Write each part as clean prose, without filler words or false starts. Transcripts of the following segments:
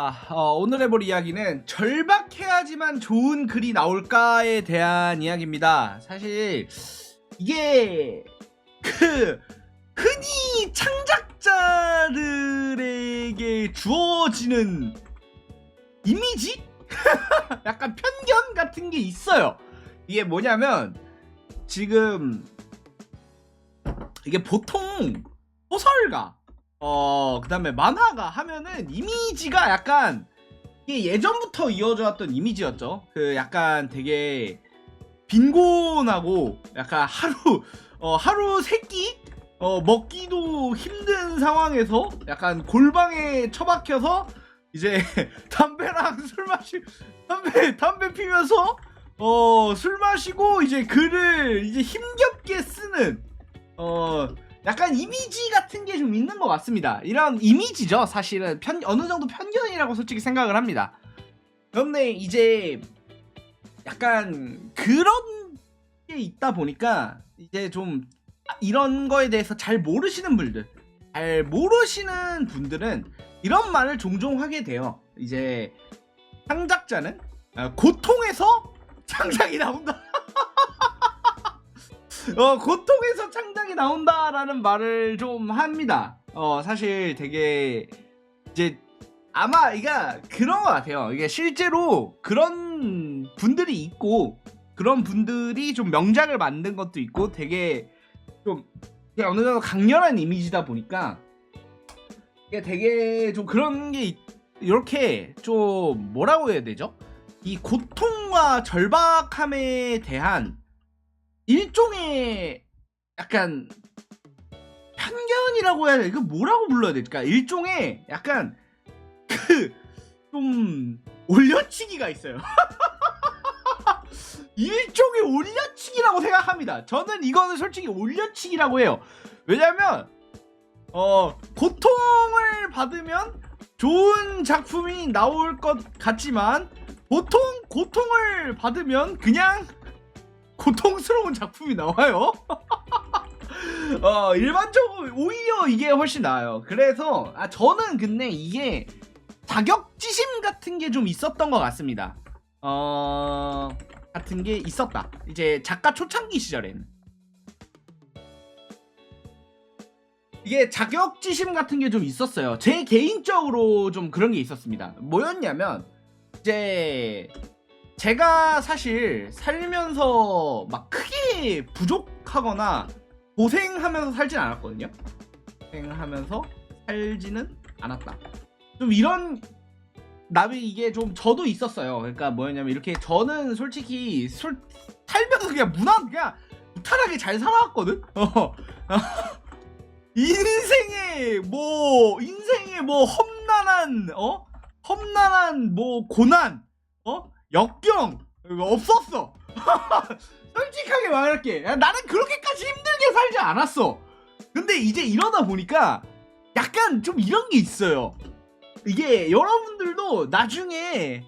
자, 오늘 해볼 이야기는 절박해야지만 좋은 글이 나올까에 대한 이야기입니다. 사실 이게 흔히 창작자들에게 주어지는 이미지? 약간 편견 같은 게 있어요. 이게 뭐냐면 지금 이게 보통 소설가 그 다음에 만화가 하면은 이미지가 약간 이게 예전부터 이어져 왔던 이미지였죠. 그 약간 되게 빈곤하고 약간 하루 세끼 먹기도 힘든 상황에서 약간 골방에 처박혀서 이제 담배랑 담배 피면서 술 마시고 이제 글을 이제 힘겹게 쓰는 약간 이미지 같은 게 좀 있는 것 같습니다. 이런 이미지죠. 사실은 어느 정도 편견이라고 솔직히 생각을 합니다. 그런데 이제 약간 그런 게 있다 보니까 이제 좀 이런 거에 대해서 잘 모르시는 분들은 이런 말을 종종 하게 돼요. 이제 창작자는 고통에서 창작이 나온다. 고통에서 창작이 나온다라는 말을 좀 합니다. 사실 되게 이제 아마 이게 그런 것 같아요. 이게 실제로 그런 분들이 있고 그런 분들이 좀 명작을 만든 것도 있고 되게 좀 어느 정도 강렬한 이미지다 보니까 이게 되게 좀 그런 게 이렇게 좀 뭐라고 해야 되죠? 이 고통과 절박함에 대한 일종의 약간 편견이라고 해야 돼. 이거 뭐라고 불러야 될까? 일종의 약간 좀 올려치기가 있어요. 일종의 올려치기라고 생각합니다. 저는 이거는 솔직히 올려치기라고 해요. 왜냐면 고통을 받으면 좋은 작품이 나올 것 같지만 보통 고통을 받으면 그냥 고통스러운 작품이 나와요. 일반적으로 오히려 이게 훨씬 나아요. 그래서 저는 근데 이게 자격지심 같은 게 좀 있었던 것 같습니다. 같은 게 있었다. 이제 작가 초창기 시절에는 이게 자격지심 같은 게 좀 있었어요. 제 개인적으로 좀 그런 게 있었습니다. 뭐였냐면 이제 제가 사실 살면서 막 크게 부족하거나 고생하면서 살진 않았거든요. 고생하면서 살지는 않았다. 좀 이런 나비 이게 좀 저도 있었어요. 그러니까 뭐였냐면 이렇게 저는 솔직히 살면서 그냥 무탈하게 잘 살아왔거든. 인생에 뭐 험난한 뭐 고난 역경 없었어. 솔직하게 말할게. 나는 그렇게까지 힘들게 살지 않았어. 근데 이제 이러다 보니까 약간 좀 이런 게 있어요. 이게 여러분들도 나중에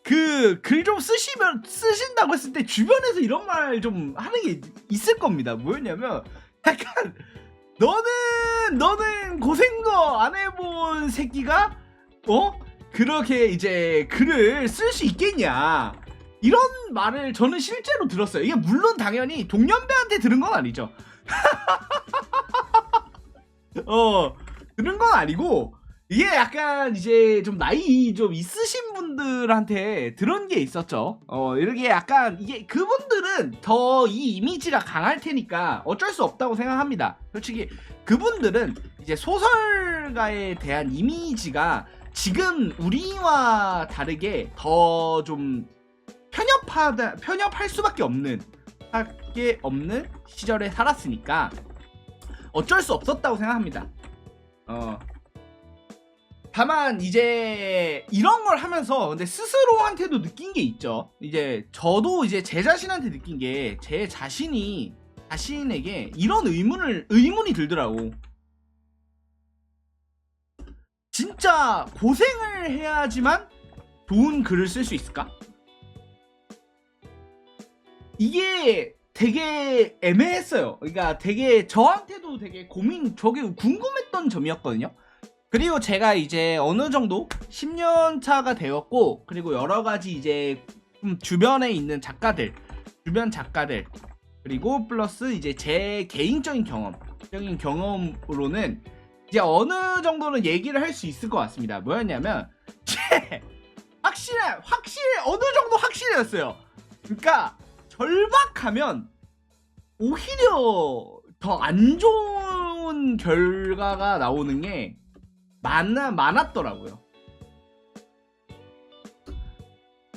그 글 좀 쓰신다고 했을 때 주변에서 이런 말 좀 하는 게 있을 겁니다. 뭐였냐면 약간 너는 고생도 안 해본 새끼가 그렇게 이제 글을 쓸 수 있겠냐, 이런 말을 저는 실제로 들었어요. 이게 물론 당연히 동년배한테 들은 건 아니죠. 들은 건 아니고 이게 약간 이제 좀 나이 좀 있으신 분들한테 들은 게 있었죠. 이렇게 약간 이게 그분들은 더 이 이미지가 강할 테니까 어쩔 수 없다고 생각합니다. 솔직히 그분들은 이제 소설가에 대한 이미지가 지금 우리와 다르게 더 좀 편협할 수밖에 없는 시절에 살았으니까 어쩔 수 없었다고 생각합니다. 다만 이제 이런 걸 하면서 근데 스스로한테도 느낀 게 있죠. 이제 저도 이제 제 자신한테 느낀 게 제 자신에게 이런 의문이 들더라고. 진짜 고생을 해야지만 좋은 글을 쓸 수 있을까? 이게 되게 애매했어요. 그러니까 되게 저한테도 되게 저게 궁금했던 점이었거든요. 그리고 제가 이제 어느 정도 10년 차가 되었고, 그리고 여러 가지 이제 주변에 있는 작가들, 주변 작가들, 그리고 플러스 이제 제 개인적인 경험으로는 이제 어느 정도는 얘기를 할 수 있을 것 같습니다. 뭐였냐면, 확실히 어느 정도 확실해졌어요. 그러니까 절박하면 오히려 더 안 좋은 결과가 나오는 게 많았더라고요.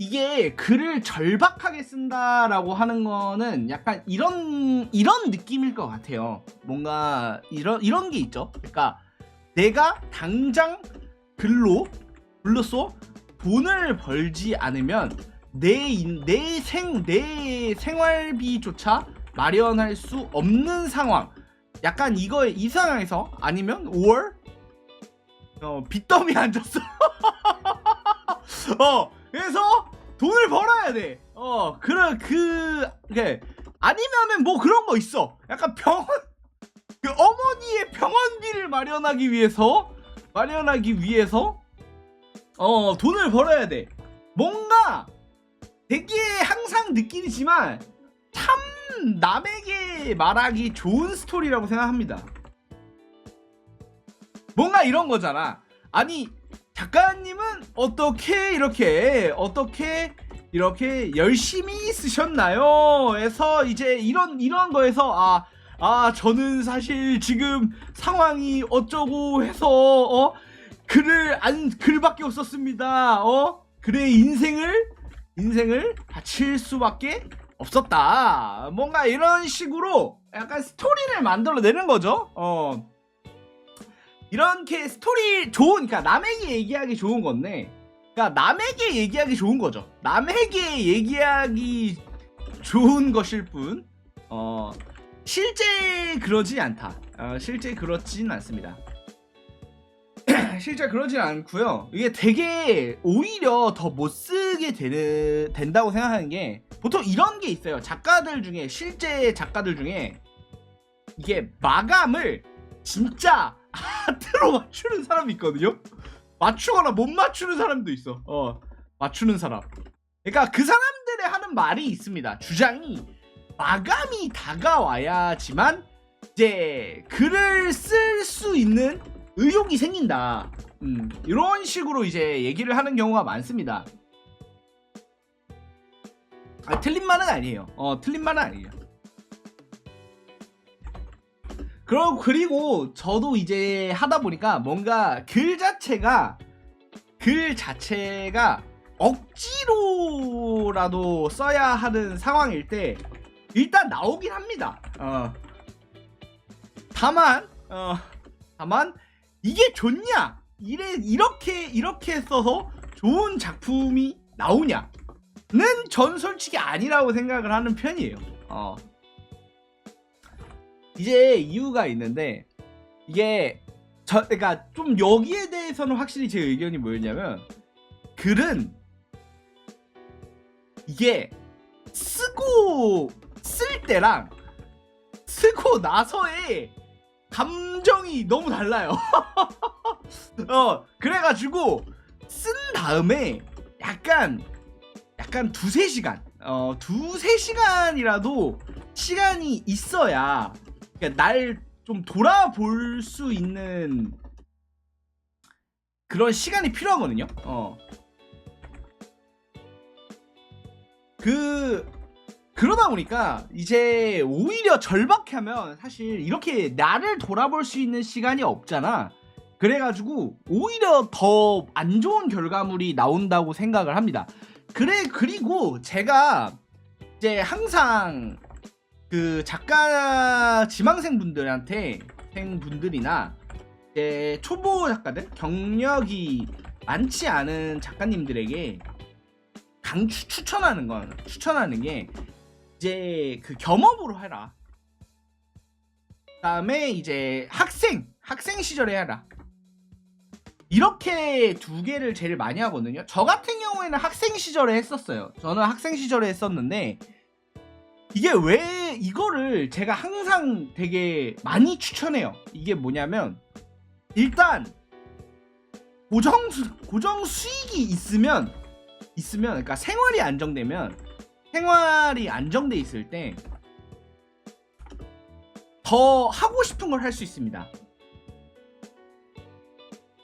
이게 글을 절박하게 쓴다라고 하는 거는 약간 이런 느낌일 것 같아요. 뭔가 이런 게 있죠. 그러니까 내가 당장 글로써 돈을 벌지 않으면 내 생활비조차 마련할 수 없는 상황. 약간 이 상황에서 아니면 5월 빚더미 앉았어. 그래서 돈을 벌어야 돼. 아니면은 뭐 그런 거 있어. 약간 어머니의 병원비를 마련하기 위해서 돈을 벌어야 돼. 뭔가 되게 항상 느끼지만 참 남에게 말하기 좋은 스토리라고 생각합니다. 뭔가 이런 거잖아. 아니, 작가님은 어떻게 이렇게 열심히 쓰셨나요? 해서 이제 이런 거에서 저는 사실 지금 상황이 어쩌고 해서 글밖에 없었습니다. 글의 인생을 바칠 수밖에 없었다. 뭔가 이런 식으로 약간 스토리를 만들어내는 거죠. 이렇게 스토리 그러니까 남에게 얘기하기 좋은 건데, 그러니까 남에게 얘기하기 좋은 거죠. 남에게 얘기하기 좋은 것일 뿐, 실제 그러지 않다. 실제 그렇진 않습니다. 실제 그러진 않고요. 이게 되게 오히려 더 못 쓰게 된다고 생각하는 게, 보통 이런 게 있어요. 실제 작가들 중에 이게 마감을 진짜 하트로 맞추는 사람이 있거든요. 맞추거나 못 맞추는 사람도 있어. 맞추는 사람. 그러니까 그 사람들의 하는 말이 있습니다. 주장이 마감이 다가와야지만 이제 글을 쓸 수 있는 의욕이 생긴다. 이런 식으로 이제 얘기를 하는 경우가 많습니다. 틀린 말은 아니에요. 틀린 말은 아니에요. 그리고 저도 이제 하다 보니까 뭔가 글 자체가 억지로라도 써야 하는 상황일 때 일단 나오긴 합니다. 다만 이게 좋냐? 이렇게 써서 좋은 작품이 나오냐는 전 솔직히 아니라고 생각을 하는 편이에요. 이제 이유가 있는데, 이게 그러니까 좀 여기에 대해서는 확실히 제 의견이 뭐였냐면, 글은 이게 쓸 때랑 쓰고 나서의 감정이 너무 달라요. 그래가지고 쓴 다음에 약간 두세 시간이라도 시간이 있어야, 그러니까 날 좀 돌아볼 수 있는 그런 시간이 필요하거든요. 그러다 보니까 이제 오히려 절박하면 사실 이렇게 나를 돌아볼 수 있는 시간이 없잖아. 그래가지고 오히려 더 안 좋은 결과물이 나온다고 생각을 합니다. 그리고 제가 이제 항상 그 작가 지망생분들이나 이제 초보 작가들, 경력이 많지 않은 작가님들에게 추천하는 게 이제 그 겸업으로 해라. 그다음에 이제 학생 시절에 해라. 이렇게 두 개를 제일 많이 하거든요. 저 같은 경우에는 학생 시절에 했었어요. 저는 학생 시절에 했었는데, 이게 왜 이거를 제가 항상 되게 많이 추천해요. 이게 뭐냐면, 일단 고정 수익이 있으면 그러니까 생활이 안정돼 있을 때 더 하고 싶은 걸 할 수 있습니다.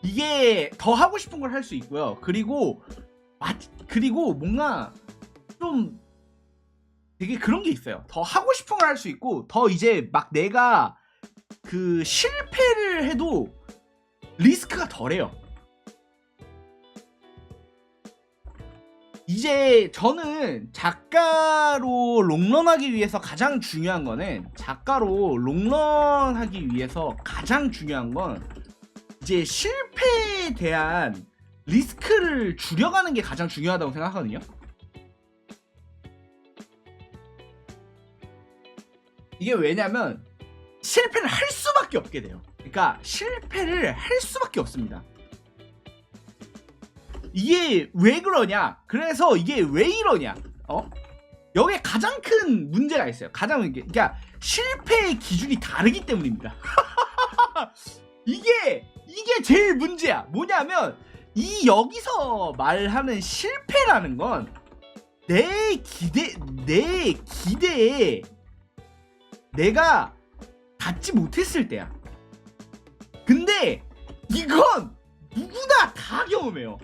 이게 더 하고 싶은 걸 할 수 있고요. 그리고 뭔가 좀 되게 그런 게 있어요. 더 하고 싶은 걸 할 수 있고, 더 이제 막 내가 그 실패를 해도 리스크가 덜해요. 이제 저는 작가로 롱런하기 위해서 가장 중요한 거는 이제 실패에 대한 리스크를 줄여가는 게 가장 중요하다고 생각하거든요. 이게 왜냐면 실패를 할 수밖에 없게 돼요. 그러니까 실패를 할 수밖에 없습니다. 이게 왜 그러냐? 그래서 이게 왜 이러냐? 여기에 가장 큰 문제가 있어요. 그러니까 실패의 기준이 다르기 때문입니다. 이게 제일 문제야. 뭐냐면 여기서 말하는 실패라는 건 내 기대에 내가 닿지 못했을 때야. 근데 이건 누구나 다 경험해요.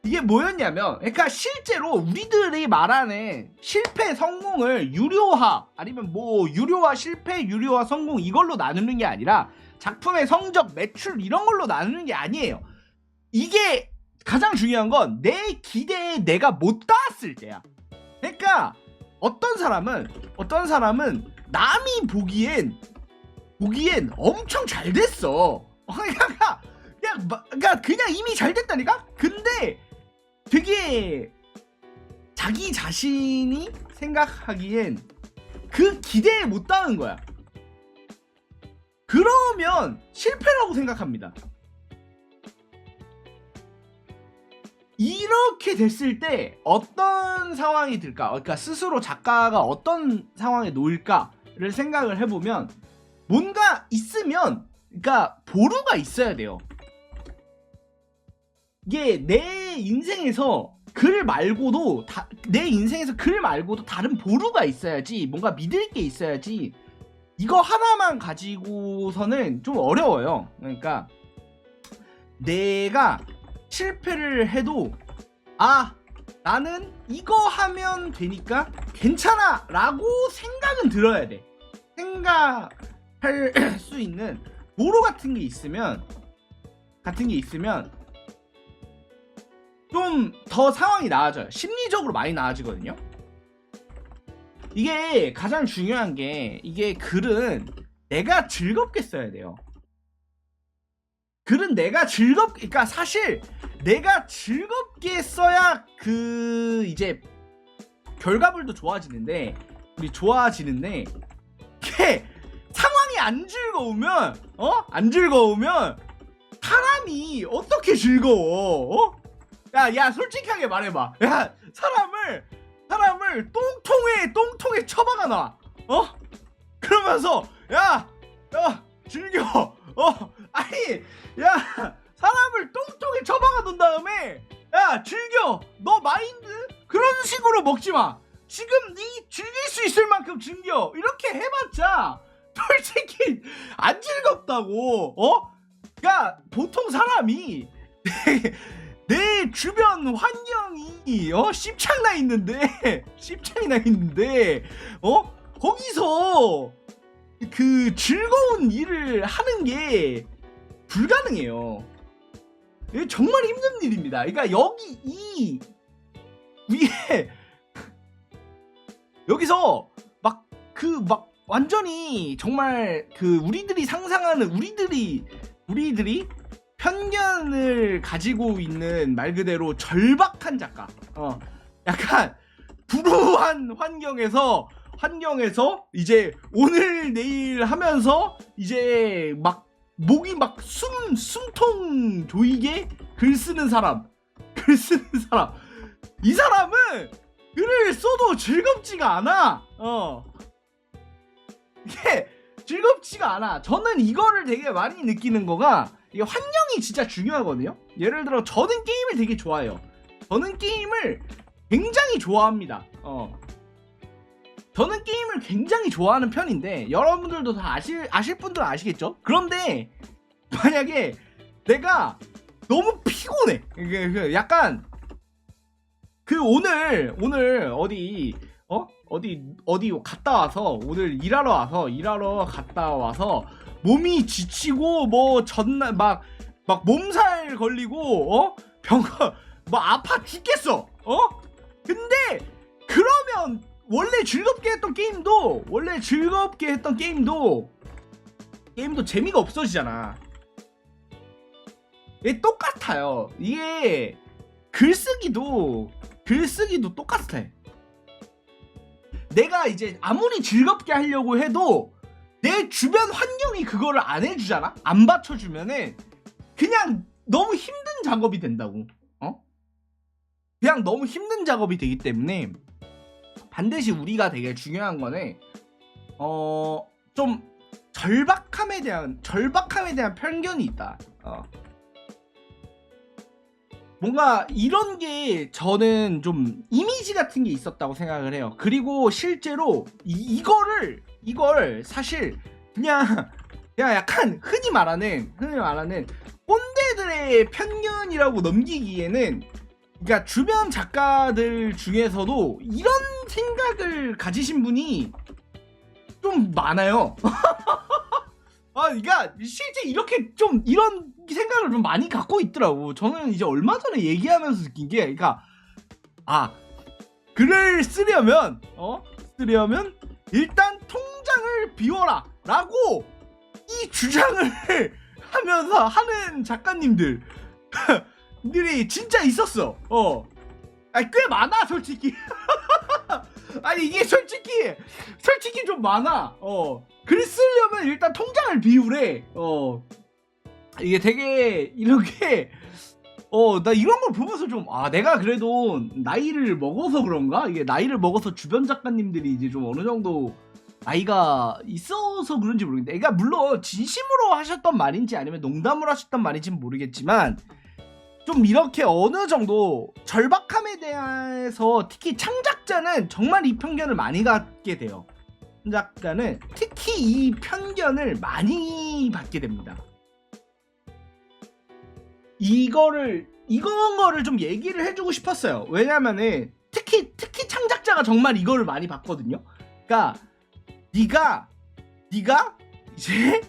이게 뭐였냐면, 그러니까 실제로 우리들이 말하는 실패 성공을 유료화, 아니면 뭐 유료화 실패, 유료화 성공 이걸로 나누는 게 아니라 작품의 성적, 매출 이런 걸로 나누는 게 아니에요. 이게 가장 중요한 건 내 기대에 내가 못 닿았을 때야. 그러니까 어떤 사람은 남이 보기엔 엄청 잘 됐어. 그냥 이미 잘 됐다니까? 근데 되게 자기 자신이 생각하기엔 그 기대에 못 닿은 거야. 그러면 실패라고 생각합니다. 이렇게 됐을 때 어떤 상황이 들까? 그러니까 스스로 작가가 어떤 상황에 놓일까를 생각을 해보면, 뭔가 있으면, 그러니까 보루가 있어야 돼요. 이게 내 인생에서 글 말고도 다른 보루가 있어야지, 뭔가 믿을 게 있어야지. 이거 하나만 가지고서는 좀 어려워요. 그러니까 내가 실패를 해도 나는 이거 하면 되니까 괜찮아 라고 생각은 들어야 돼. 생각할 수 있는 보루 같은 게 있으면 좀 더 상황이 나아져요. 심리적으로 많이 나아지거든요. 이게 가장 중요한 게, 이게 글은 내가 즐겁게 써야 돼요. 글은 그러니까 사실 내가 즐겁게 써야 이제 결과물도 좋아지는데 이게 상황이 안 즐거우면 사람이 어떻게 즐거워? 야 솔직하게 말해봐. 야 사람을 똥통에 처박아 놔. 그러면서 야 즐겨. 아니 야 사람을 똥통에 처박아 놓은 다음에 야 즐겨. 너 마인드 그런 식으로 먹지 마. 지금 네 즐길 수 있을 만큼 즐겨. 이렇게 해봤자 솔직히 안 즐겁다고. 야 보통 사람이 내 주변 환경이 씹창나 있는데 거기서 그 즐거운 일을 하는 게 불가능해요. 이게 정말 힘든 일입니다. 그러니까 여기서 완전히 정말 우리들이 상상하는 우리들이 편견을 가지고 있는 말 그대로 절박한 작가. 약간 불우한 환경에서 이제 오늘 내일 하면서 이제 목이 숨통 조이게 글 쓰는 사람. 이 사람은 글을 써도 즐겁지가 않아. 이게 즐겁지가 않아. 저는 이거를 되게 많이 느끼는 거가, 이게 환경이 진짜 중요하거든요. 예를 들어 저는 게임을 되게 좋아해요. 저는 게임을 굉장히 좋아합니다. 저는 게임을 굉장히 좋아하는 편인데 여러분들도 다 아실 분들은 아시겠죠? 그런데 만약에 내가 너무 피곤해. 약간 오늘 어디 갔다 와서 오늘 일하러 갔다 와서 몸이 지치고 뭐 전날 막 몸살 걸리고 병가 뭐 아파 죽겠어. 근데 그러면 원래 즐겁게 했던 게임도 재미가 없어지잖아. 이게 똑같아요. 이게 글쓰기도 똑같아. 내가 이제 아무리 즐겁게 하려고 해도 내 주변 환경이 그거를 안 해주잖아? 안 받쳐주면은 그냥 너무 힘든 작업이 된다고. 그냥 너무 힘든 작업이 되기 때문에 반드시 우리가 되게 중요한 거는 좀 절박함에 대한 편견이 있다. 뭔가 이런 게 저는 좀 이미지 같은 게 있었다고 생각을 해요. 그리고 실제로 이걸 사실 그냥 약간 흔히 말하는 꼰대들의 편견이라고 넘기기에는, 그러니까 주변 작가들 중에서도 이런 생각을 가지신 분이 좀 많아요. 그러니까 실제 이렇게 좀 이런 생각을 좀 많이 갖고 있더라고. 저는 이제 얼마 전에 얘기하면서 느낀 게, 그러니까 글을 쓰려면 일단 통장을 비워라 라고 이 주장을 하면서 하는 작가님들이 진짜 있었어. 꽤 많아 솔직히. 아니 이게 솔직히 좀 많아. 글 쓰려면 일단 통장을 비우래. 이게 되게 이렇게 나 이런 걸 보면서 좀 내가 그래도 나이를 먹어서 그런가? 이게 나이를 먹어서 주변 작가님들이 이제 좀 어느 정도 나이가 있어서 그런지 모르겠는데, 그러니까 물론 진심으로 하셨던 말인지 아니면 농담으로 하셨던 말인지는 모르겠지만 좀 이렇게 어느 정도 절박함에 대해서 특히 창작자는 정말 이 편견을 많이 갖게 돼요. 창작자는 특히 이 편견을 많이 받게 됩니다. 이거를 좀 얘기를 해주고 싶었어요. 왜냐면은 특히 창작자가 정말 이거를 많이 받거든요. 그러니까 네가 이제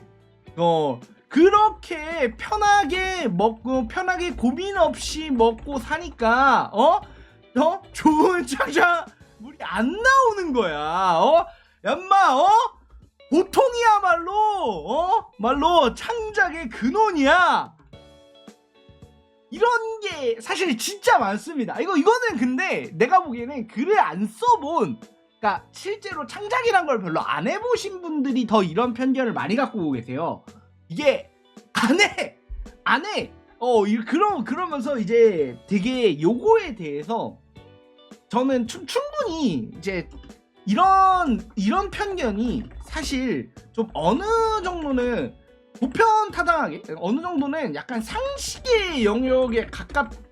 그렇게 편하게 먹고 편하게 고민 없이 먹고 사니까 좋은 창작물이 안 나오는 거야. 얌마 보통이야말로 말로 창작의 근원이야. 이런 게 사실 진짜 많습니다. 이거는 근데 내가 보기에는 글을 안 써본, 그러니까 실제로 창작이란 걸 별로 안 해보신 분들이 더 이런 편견을 많이 갖고 계세요. 이게 안 해. 그러면서 이제 되게 요거에 대해서 저는 충분히 이제 이런 편견이 사실 좀 어느 정도는 보편타당하게, 어느 정도는 약간 상식의 영역에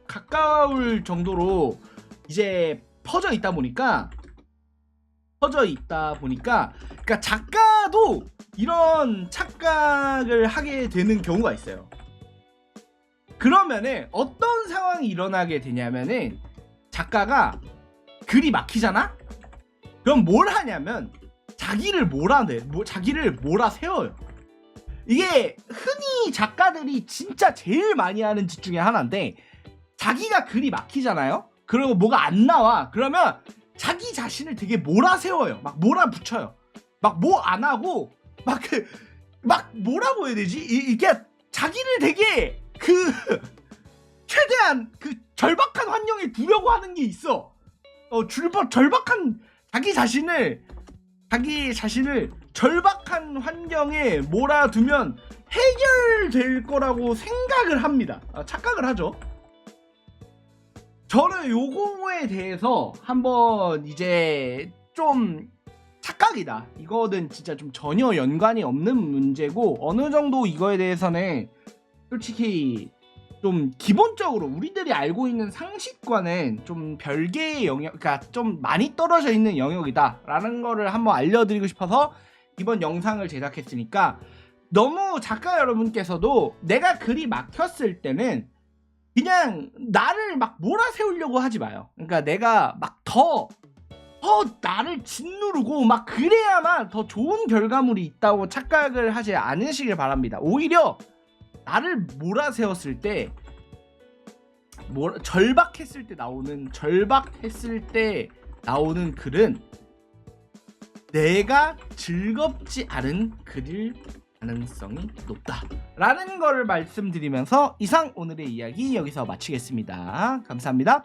가까울 정도로 이제 퍼져 있다 보니까 그러니까 작가도 이런 착각을 하게 되는 경우가 있어요. 그러면은 어떤 상황이 일어나게 되냐면은 작가가 글이 막히잖아? 그럼 뭘 하냐면 자기를 몰아세워요. 이게 흔히 작가들이 진짜 제일 많이 하는 짓 중에 하나인데, 자기가 글이 막히잖아요? 그리고 뭐가 안 나와. 그러면 자기 자신을 되게 몰아세워요. 막 몰아붙여요. 막 뭐 안 하고 막 뭐라고 해야 되지? 이게 자기를 되게 최대한 절박한 환경에 두려고 하는 게 있어. 절박한 자기 자신을 절박한 환경에 몰아두면 해결될 거라고 생각을 합니다. 착각을 하죠. 저는 요거에 대해서 한번 이제 좀 착각이다, 이거는 진짜 좀 전혀 연관이 없는 문제고, 어느 정도 이거에 대해서는 솔직히 좀 기본적으로 우리들이 알고 있는 상식과는 좀 별개의 영역, 그러니까 좀 많이 떨어져 있는 영역이다라는 거를 한번 알려드리고 싶어서 이번 영상을 제작했으니까, 너무 작가 여러분께서도 내가 글이 막혔을 때는 그냥 나를 막 몰아세우려고 하지 마요. 그러니까 내가 막 더 나를 짓누르고 막 그래야만 더 좋은 결과물이 있다고 착각을 하지 않으시길 바랍니다. 오히려 나를 몰아세웠을 때, 절박했을 때 나오는 글은 내가 즐겁지 않은 글일 가능성이 높다라는 거를 말씀드리면서 이상 오늘의 이야기 여기서 마치겠습니다. 감사합니다.